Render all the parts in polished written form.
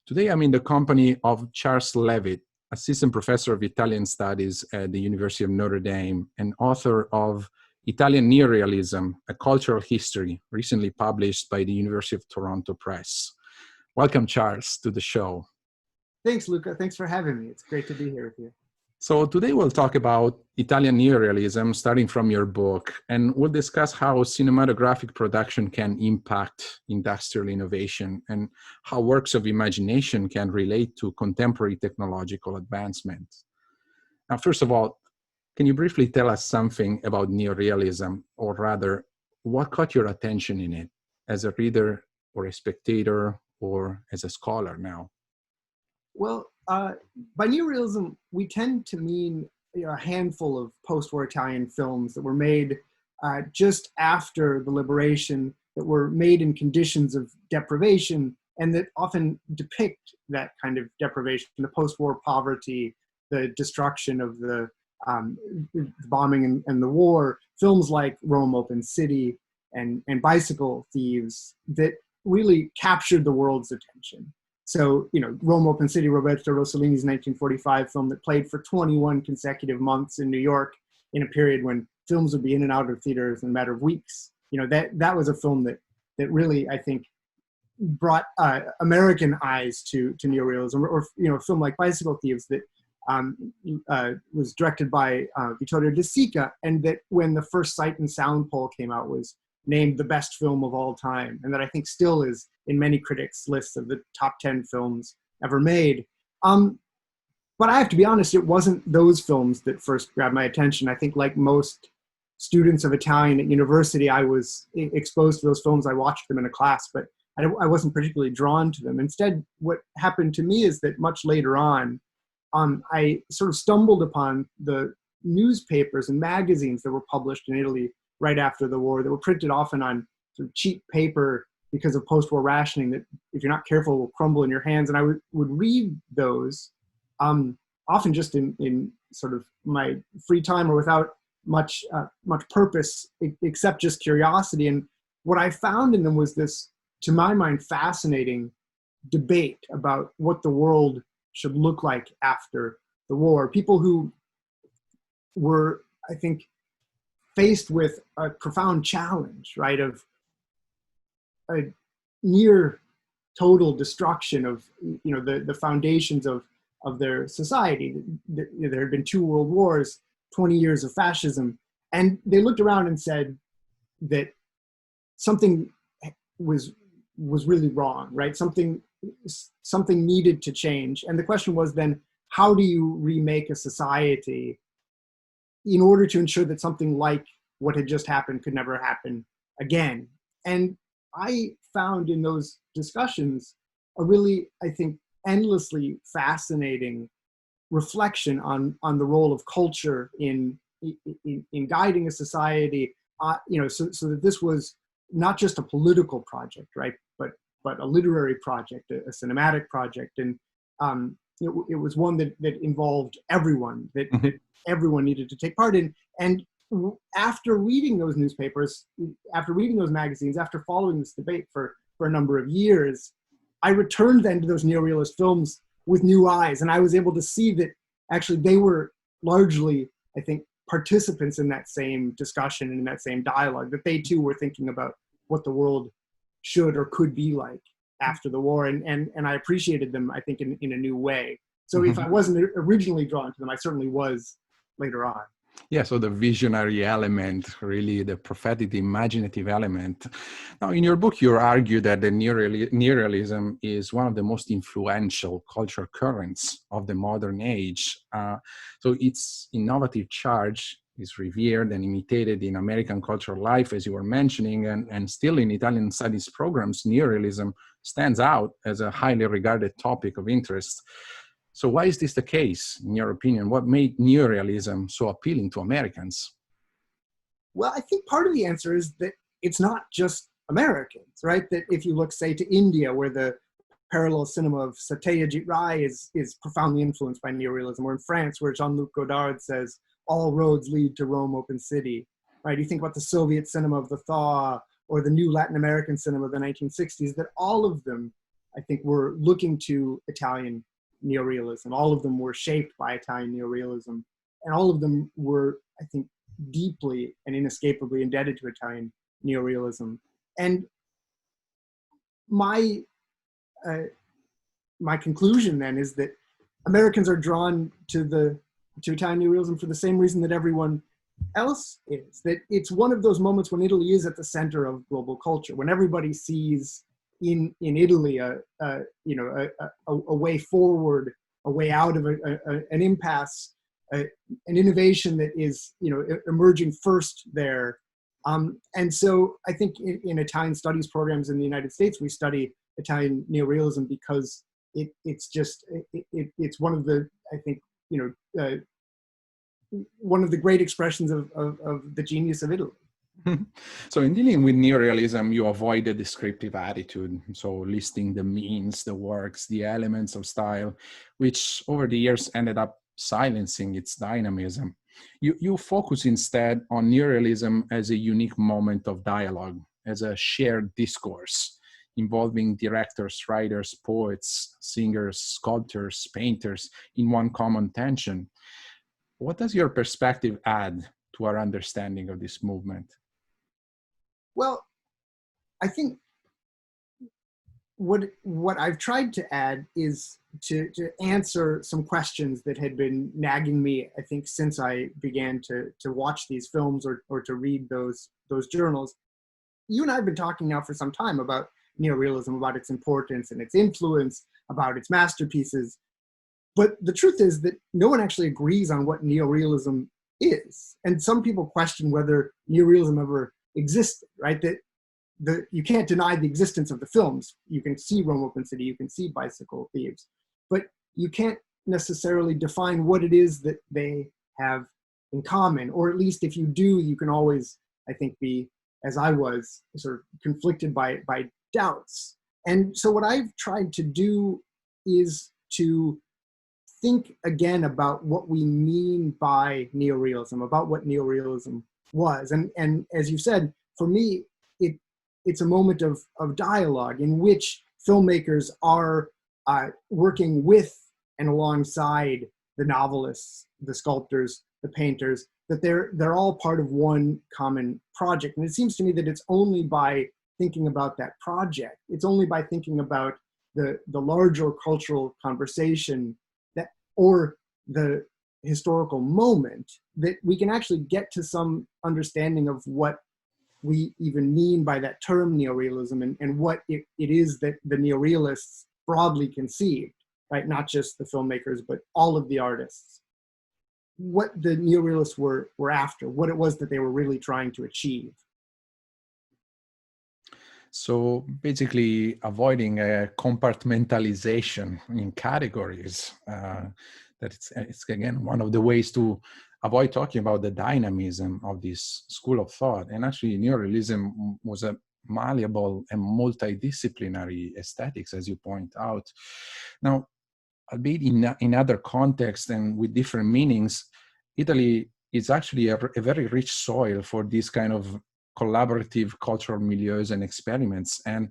Today, I'm in the company of Charles Levitt, assistant professor of Italian studies at the University of Notre Dame and author of Italian Neorealism, A Cultural History, recently published by the University of Toronto Press. Welcome, Charles, to the show. Thanks, Luca. Thanks for having me. It's great to be here with you. So today we'll talk about Italian Neorealism, starting from your book, and we'll discuss how cinematographic production can impact industrial innovation and how works of imagination can relate to contemporary technological advancement. Now, first of all, can you briefly tell us something about Neorealism, or rather, what caught your attention in it as a reader or a spectator or as a scholar now? Well, by neorealism, we tend to mean a handful of post-war Italian films that were made just after the liberation, that were made in conditions of deprivation, and that often depict that kind of deprivation, the post-war poverty, the destruction of the bombing and the war. Films like Rome Open City and Bicycle Thieves that really captured the world's attention. So, Rome Open City, Roberto Rossellini's 1945 film that played for 21 consecutive months in New York in a period when films would be in and out of theaters in a matter of weeks. That was a film that really, I think, brought American eyes to neorealism, or a film like Bicycle Thieves that was directed by Vittorio De Sica, and that when the first Sight and Sound poll came out was named the best film of all time, and that I think still is in many critics' lists of the top 10 films ever made. But I have to be honest, it wasn't those films that first grabbed my attention. I think like most students of Italian at university, I was exposed to those films. I watched them in a class, but I wasn't particularly drawn to them. Instead, what happened to me is that much later on, I sort of stumbled upon the newspapers and magazines that were published in Italy right after the war, that were printed often on sort of cheap paper because of post-war rationing that, if you're not careful, will crumble in your hands. And I would read those often just in sort of my free time or without much purpose except just curiosity. And what I found in them was this, to my mind, fascinating debate about what the world should look like after the war. People who were, I think, faced with a profound challenge, right, of a near total destruction of the foundations of their society. There had been 2 world wars, 20 years of fascism, and they looked around and said that something was really wrong, right? Something needed to change. And the question was then, how do you remake a society in order to ensure that something like what had just happened could never happen again? And I found in those discussions a really, I think, endlessly fascinating reflection on the role of culture in guiding a society, so that this was not just a political project, right, but a literary project, a cinematic project. And it was one that involved everyone, that everyone needed to take part in. And after reading those newspapers, after reading those magazines, after following this debate for a number of years, I returned then to those neorealist films with new eyes. And I was able to see that actually they were largely, I think, participants in that same discussion and in that same dialogue, that they too were thinking about what the world should or could be like after the war. And I appreciated them, I think, in a new way. So if I wasn't originally drawn to them, I certainly was later on. Yeah, so the visionary element, really the prophetic, the imaginative element. Now, in your book, you argue that the neorealism is one of the most influential cultural currents of the modern age. So its innovative charge is revered and imitated in American cultural life, as you were mentioning, and still in Italian studies programs, neorealism stands out as a highly regarded topic of interest. So why is this the case, in your opinion? What made neorealism so appealing to Americans? Well, I think part of the answer is that it's not just Americans, right? That if you look, say, to India, where the parallel cinema of Satyajit Ray is profoundly influenced by neorealism, or in France, where Jean-Luc Godard says, all roads lead to Rome Open City, right? You think about the Soviet cinema of the thaw, or the new Latin American cinema of the 1960s, that all of them, I think, were looking to Italian neorealism. All of them were shaped by Italian neorealism, and all of them were, I think, deeply and inescapably indebted to Italian neorealism. And my my conclusion then is that Americans are drawn to Italian neorealism for the same reason that everyone else is. That it's one of those moments when Italy is at the center of global culture, when everybody sees in Italy a way forward, a way out of an impasse, an innovation that is emerging first there. And so I think in Italian studies programs in the United States, we study Italian neorealism because it's one of the, I think, one of the great expressions of the genius of Italy. So in dealing with neorealism, you avoid the descriptive attitude. So listing the means, the works, the elements of style, which over the years ended up silencing its dynamism. You focus instead on neorealism as a unique moment of dialogue, as a shared discourse involving directors, writers, poets, singers, sculptors, painters in one common tension. What does your perspective add to our understanding of this movement? Well, I think what I've tried to add is to answer some questions that had been nagging me, I think, since I began to watch these films or to read those journals. You and I have been talking now for some time about neorealism, about its importance and its influence, about its masterpieces. But the truth is that no one actually agrees on what neorealism is. And some people question whether neorealism ever existed, right? That you can't deny the existence of the films. You can see Rome Open City, you can see Bicycle Thieves, but you can't necessarily define what it is that they have in common, or at least if you do, you can always, I think, be, as I was, sort of conflicted by doubts. And so what I've tried to do is to think again about what we mean by neorealism, about what neorealism was. And as you said, for me, it's a moment of dialogue in which filmmakers are working with and alongside the novelists, the sculptors, the painters, that they're all part of one common project. And it seems to me that it's only by thinking about that project, it's only by thinking about the larger cultural conversation that, or the historical moment, that we can actually get to some understanding of what we even mean by that term neorealism, and what it is that the neorealists broadly conceived, right? Not just the filmmakers, but all of the artists. What the neorealists were after, what it was that they were really trying to achieve. So basically avoiding a compartmentalization in categories, that it's again one of the ways to avoid talking about the dynamism of this school of thought. And actually neorealism was a malleable and multidisciplinary aesthetics, as you point out. Now, albeit in other contexts and with different meanings, Italy is actually a very rich soil for this kind of collaborative cultural milieus and experiments. And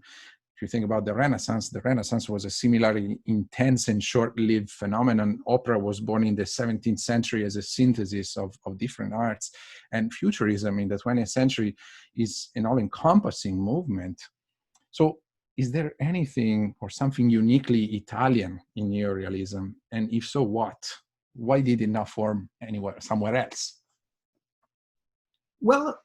if you think about the Renaissance was a similarly intense and short-lived phenomenon. Opera was born in the 17th century as a synthesis of different arts. And futurism in the 20th century is an all-encompassing movement. So is there anything or something uniquely Italian in neorealism? And if so, what? Why did it not form somewhere else? Well,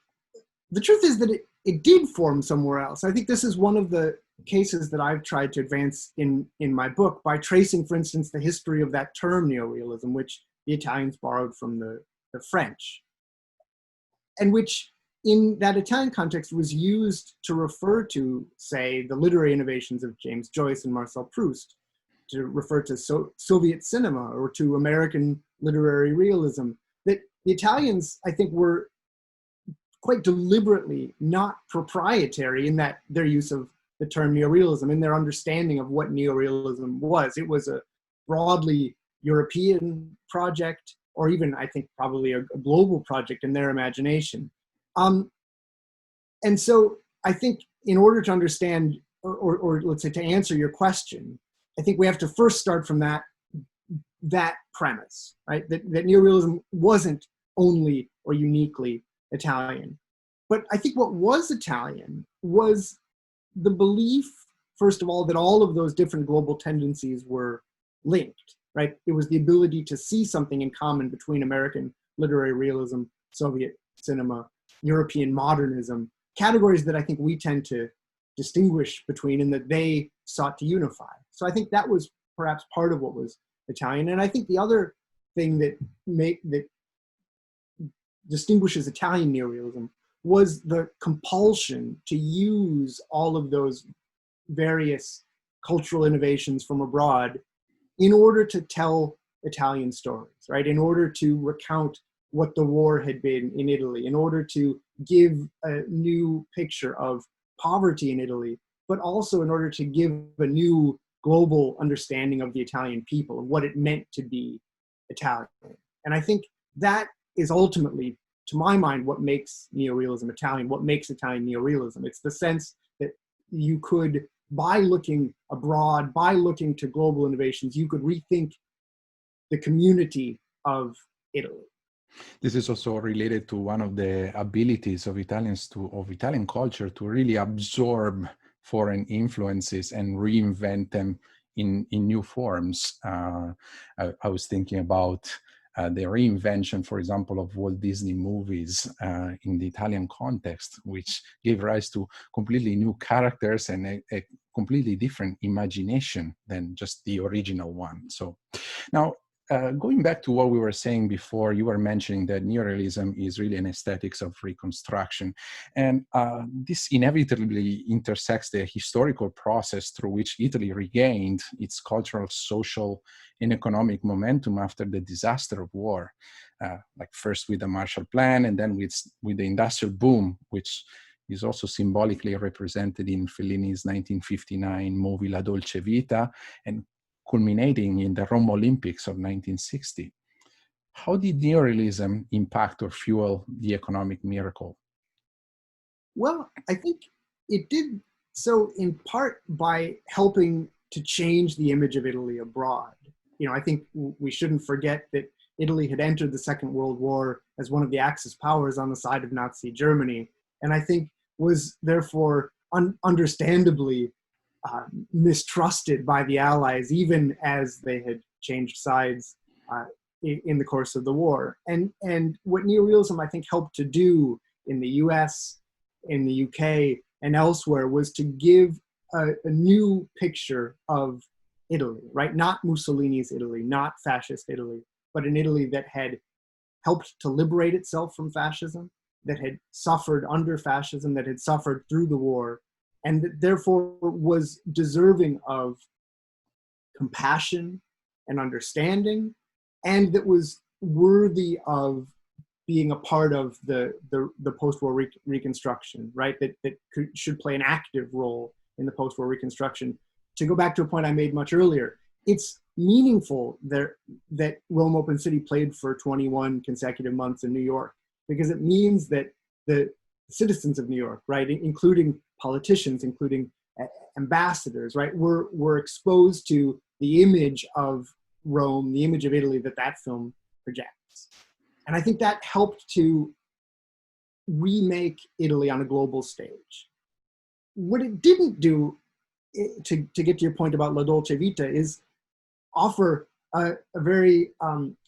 the truth is that it did form somewhere else. I think this is one of the cases that I've tried to advance in my book by tracing, for instance, the history of that term neorealism, which the Italians borrowed from the French, and which in that Italian context was used to refer to, say, the literary innovations of James Joyce and Marcel Proust, to refer to Soviet cinema or to American literary realism. That the Italians, I think, were quite deliberately not proprietary in that their use of the term neorealism, in their understanding of what neorealism was. It was a broadly European project, or even, I think, probably a global project in their imagination. And so I think in order to understand or let's say to answer your question, I think we have to first start from that premise, right? That neorealism wasn't only or uniquely Italian. But I think what was Italian was the belief, first of all, that all of those different global tendencies were linked, right? It was the ability to see something in common between American literary realism, Soviet cinema, European modernism, categories that I think we tend to distinguish between and that they sought to unify. So I think that was perhaps part of what was Italian. And I think the other thing that distinguishes Italian neorealism was the compulsion to use all of those various cultural innovations from abroad in order to tell Italian stories, right? In order to recount what the war had been in Italy, in order to give a new picture of poverty in Italy, but also in order to give a new global understanding of the Italian people and what it meant to be Italian. And I think that is ultimately, to my mind, what makes neorealism Italian, what makes Italian neorealism. It's the sense that you could, by looking abroad, by looking to global innovations, you could rethink the community of Italy. This is also related to one of the abilities of Italian culture to really absorb foreign influences and reinvent them in new forms. I was thinking about the reinvention, for example, of Walt Disney movies in the Italian context, which gave rise to completely new characters and a completely different imagination than just the original one. So now, going back to what we were saying before, you were mentioning that neorealism is really an aesthetics of reconstruction. And this inevitably intersects the historical process through which Italy regained its cultural, social, and economic momentum after the disaster of war, like first with the Marshall Plan and then with the industrial boom, which is also symbolically represented in Fellini's 1959 movie La Dolce Vita, and culminating in the Rome Olympics of 1960. How did neorealism impact or fuel the economic miracle? Well, I think it did so in part by helping to change the image of Italy abroad. You know, I think we shouldn't forget that Italy had entered the Second World War as one of the Axis powers on the side of Nazi Germany, and I think was therefore understandably mistrusted by the Allies, even as they had changed sides in the course of the war. And what neorealism, I think, helped to do in the US, in the UK, and elsewhere was to give a new picture of Italy, right? Not Mussolini's Italy, not fascist Italy, but an Italy that had helped to liberate itself from fascism, that had suffered under fascism, that had suffered through the war, and that therefore was deserving of compassion and understanding, and that was worthy of being a part of the post-war reconstruction, right? That should play an active role in the post-war reconstruction. To go back to a point I made much earlier, it's meaningful that Rome Open City played for 21 consecutive months in New York, because it means that the citizens of New York, right, including politicians, including ambassadors, right, were exposed to the image of Rome, the image of Italy that film projects. And I think that helped to remake Italy on a global stage. What it didn't do, to get to your point about La Dolce Vita, is offer a very,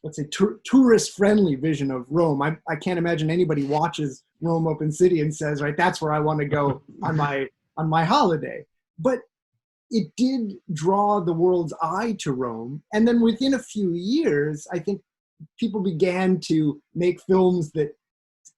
let's say, tourist-friendly vision of Rome. I can't imagine anybody watches Rome Open City and says, right, that's where I want to go on my holiday. But it did draw the world's eye to Rome. And then within a few years, I think people began to make films that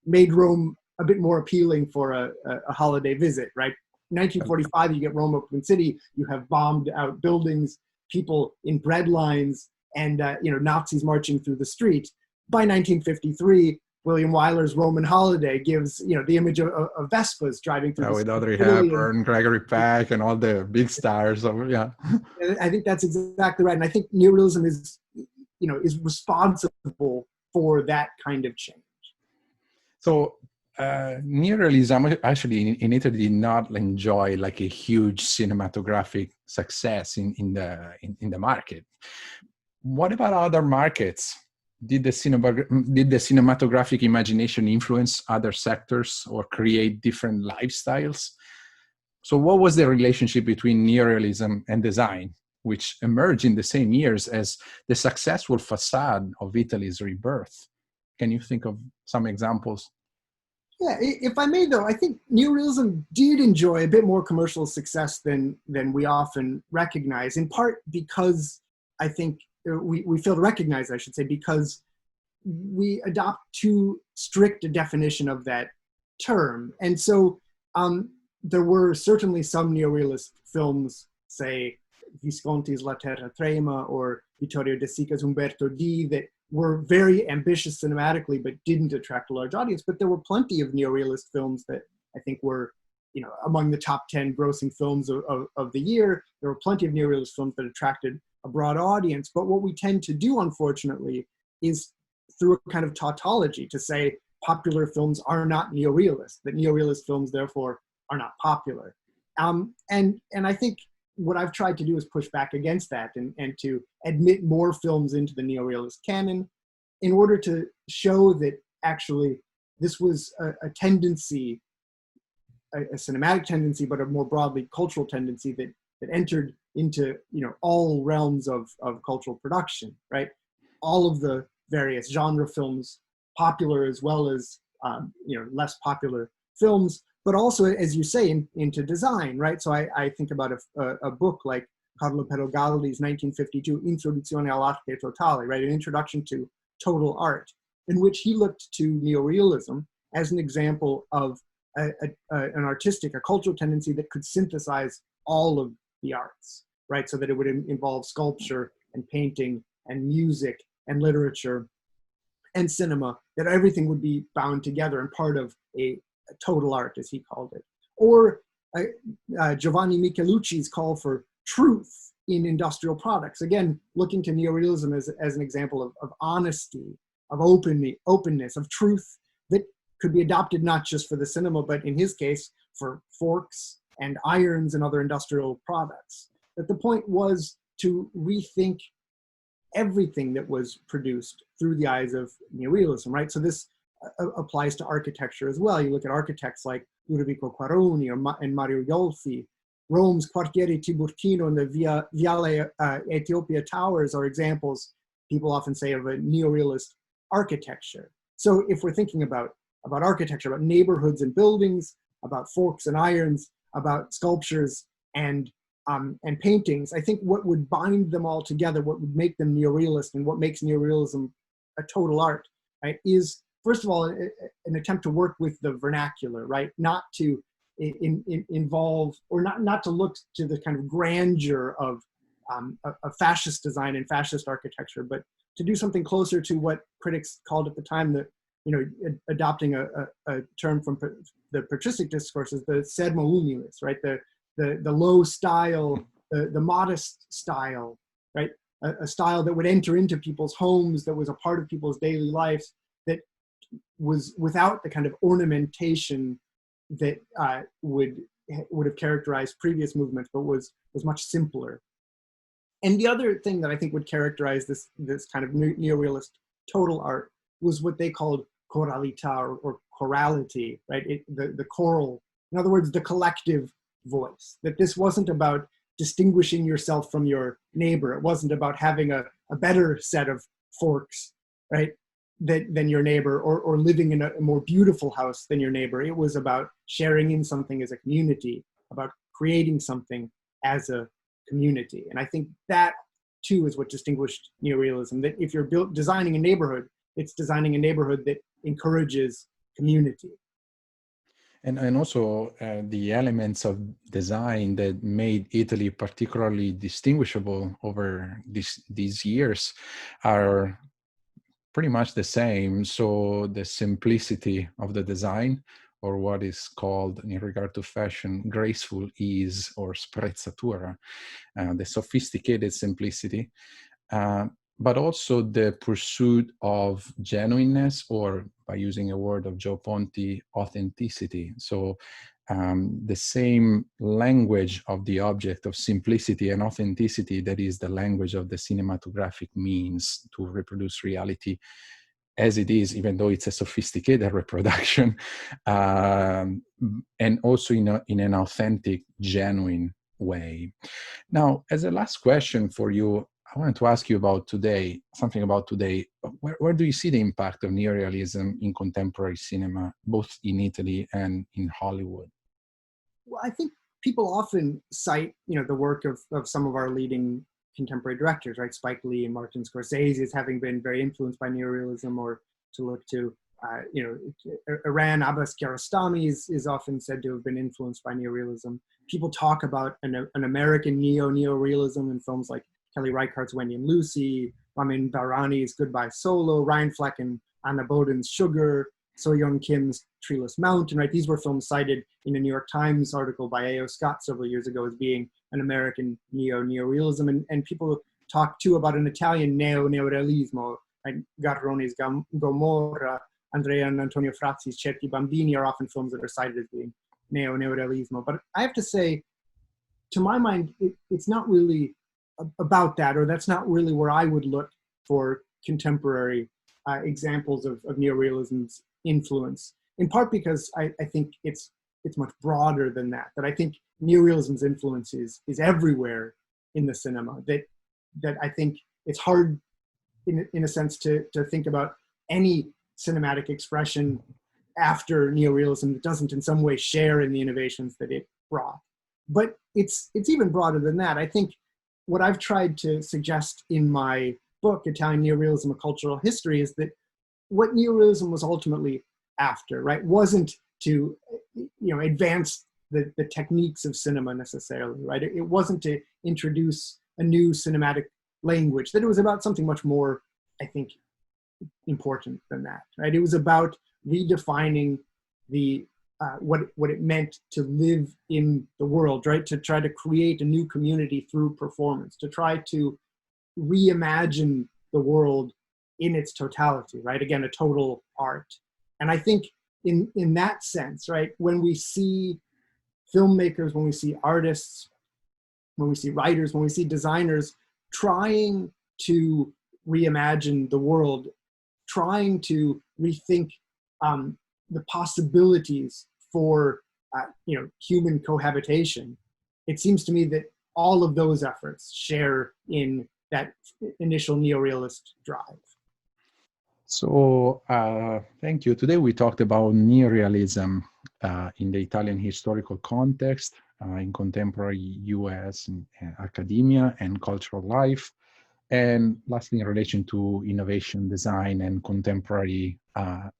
made Rome a bit more appealing for a holiday visit, right? 1945, you get Rome Open City, you have bombed out buildings, people in bread lines, and Nazis marching through the street. By 1953, William Wyler's Roman Holiday gives the image of Vespas driving through the with street. Audrey Hepburn, Gregory Peck, and all the big stars. Yeah, I think that's exactly right, and I think neorealism is responsible for that kind of change. So Neorealism actually in Italy did not enjoy like a huge cinematographic success in the market. What about other markets? Did the cinematographic imagination influence other sectors or create different lifestyles? So what was the relationship between neorealism and design, which emerged in the same years as the successful facade of Italy's rebirth? Can you think of some examples? Yeah, if I may, though, I think neorealism did enjoy a bit more commercial success than we often recognize. In part because I think we fail to recognize, I should say, because we adopt too strict a definition of that term. And so there were certainly some neorealist films, say Visconti's La Terra Trema or Vittorio De Sica's Umberto D, that were very ambitious cinematically but didn't attract a large audience. But there were plenty of neorealist films that I think were, you know, among the top 10 grossing films of the year. There were plenty of neorealist films that attracted a broad audience. But what we tend to do, unfortunately, is through a kind of tautology to say popular films are not neorealist, that neorealist films therefore are not popular. And I think what I've tried to do is push back against that and to admit more films into the neorealist canon in order to show that actually this was a tendency, a cinematic tendency, but a more broadly cultural tendency that entered into, you know, all realms of cultural production, right? All of the various genre films, popular as well as, you know, less popular films, but also, as you say, into design, right? So I think about a book like Carlo Perogaldi's 1952 Introduzione all'arte totale, right? An introduction to total art, in which he looked to neorealism as an example of an artistic, a cultural tendency that could synthesize all of the arts, right? So that it would involve sculpture and painting and music and literature and cinema, that everything would be bound together and part of a total art, as he called it. Or Giovanni Michelucci's call for truth in industrial products. Again, looking to neorealism as an example of honesty, of openness, of truth that could be adopted not just for the cinema, but in his case, for forks and irons and other industrial products. That the point was to rethink everything that was produced through the eyes of neorealism, right? So this applies to architecture as well. You look at architects like Ludovico Quaroni and Mario Iolfi. Rome's Quartiere Tiburtino and the Viale Ethiopia Towers are examples, people often say, of a neorealist architecture. So if we're thinking about architecture, about neighborhoods and buildings, about forks and irons, about sculptures and paintings, I think what would bind them all together, what would make them neorealist and what makes neorealism a total art, right, is first of all an attempt to work with the vernacular, right? Not to involve, or not to look to the kind of grandeur of a fascist design and fascist architecture, but to do something closer to what critics called at the time the, you know, adopting a term from the patristic discourses, the sermo humilis, right? The low style, the modest style, right? A style that would enter into people's homes, that was a part of people's daily lives, that was without the kind of ornamentation that would have characterized previous movements, but was much simpler. And the other thing that I think would characterize this kind of neorealist total art was what they called choralità or chorality, right? The choral, in other words, the collective voice. That this wasn't about distinguishing yourself from your neighbor. It wasn't about having a better set of forks, right, than your neighbor, or living in a more beautiful house than your neighbor. It was about sharing in something as a community, about creating something as a community. And I think that too is what distinguished neorealism, that if you're designing a neighborhood, it's designing a neighborhood that encourages community. And also the elements of design that made Italy particularly distinguishable over these years are pretty much the same. So the simplicity of the design, or what is called in regard to fashion, graceful ease or sprezzatura, the sophisticated simplicity, but also the pursuit of genuineness, or by using a word of Joe Ponti, authenticity. So the same language of the object of simplicity and authenticity that is the language of the cinematographic means to reproduce reality as it is, even though it's a sophisticated reproduction, and also in an authentic, genuine way. Now, as a last question for you, I wanted to ask you about today, something about today. Where do you see the impact of neorealism in contemporary cinema, both in Italy and in Hollywood? Well, I think people often cite, the work of some of our leading contemporary directors, right? Spike Lee and Martin Scorsese as having been very influenced by neorealism, or to look to, Iran Abbas Kiarostami is often said to have been influenced by neorealism. People talk about an American neorealism in films like Kelly Reichardt's Wendy and Lucy, Ramin Bahrani's Goodbye Solo, Ryan Fleck and Anna Boden's Sugar, So-Yeon Kim's Treeless Mountain, right? These were films cited in a New York Times article by A.O. Scott several years ago as being an American neorealism. And people talk too about an Italian neorealismo, right? Garrone's Gomorra, Andrea and Antonio Frazzi's Certi Bambini are often films that are cited as being neorealismo. But I have to say, to my mind, it's not really about that, or that's not really where I would look for contemporary examples of neorealism's influence, in part because I think it's much broader than that. That I think neorealism's influence is everywhere in the cinema. That I think it's hard, in a sense, to think about any cinematic expression after neorealism that doesn't in some way share in the innovations that it brought. But it's even broader than that. I think what I've tried to suggest in my book, Italian Neorealism, A Cultural History, is that what neorealism was ultimately after, right, wasn't to, advance the techniques of cinema necessarily, right? It wasn't to introduce a new cinematic language, that it was about something much more, I think, important than that, right? It was about redefining what it meant to live in the world, right? To try to create a new community through performance, to try to reimagine the world in its totality, right? Again, a total art. And I think in that sense, right, when we see filmmakers, when we see artists, when we see writers, when we see designers trying to reimagine the world, trying to rethink the possibilities for human cohabitation, it seems to me that all of those efforts share in that initial neorealist drive. So thank you. Today we talked about neorealism in the Italian historical context, in contemporary US academia and cultural life, and lastly in relation to innovation, design, and contemporary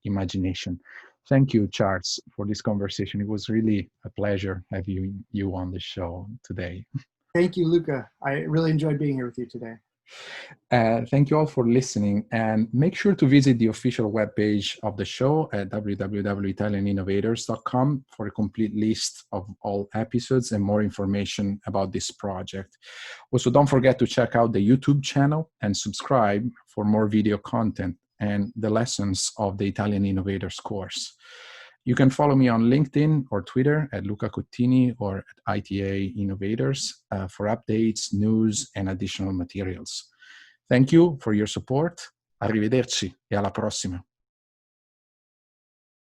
imagination. Thank you, Charles, for this conversation. It was really a pleasure having you on the show today. Thank you, Luca. I really enjoyed being here with you today. Thank you all for listening, and make sure to visit the official webpage of the show at www.italianinnovators.com for a complete list of all episodes and more information about this project. Also, don't forget to check out the YouTube channel and subscribe for more video content and the lessons of the Italian Innovators course. You can follow me on LinkedIn or Twitter at Luca Cottini or at ITA Innovators for updates, news, and additional materials. Thank you for your support. Arrivederci e alla prossima.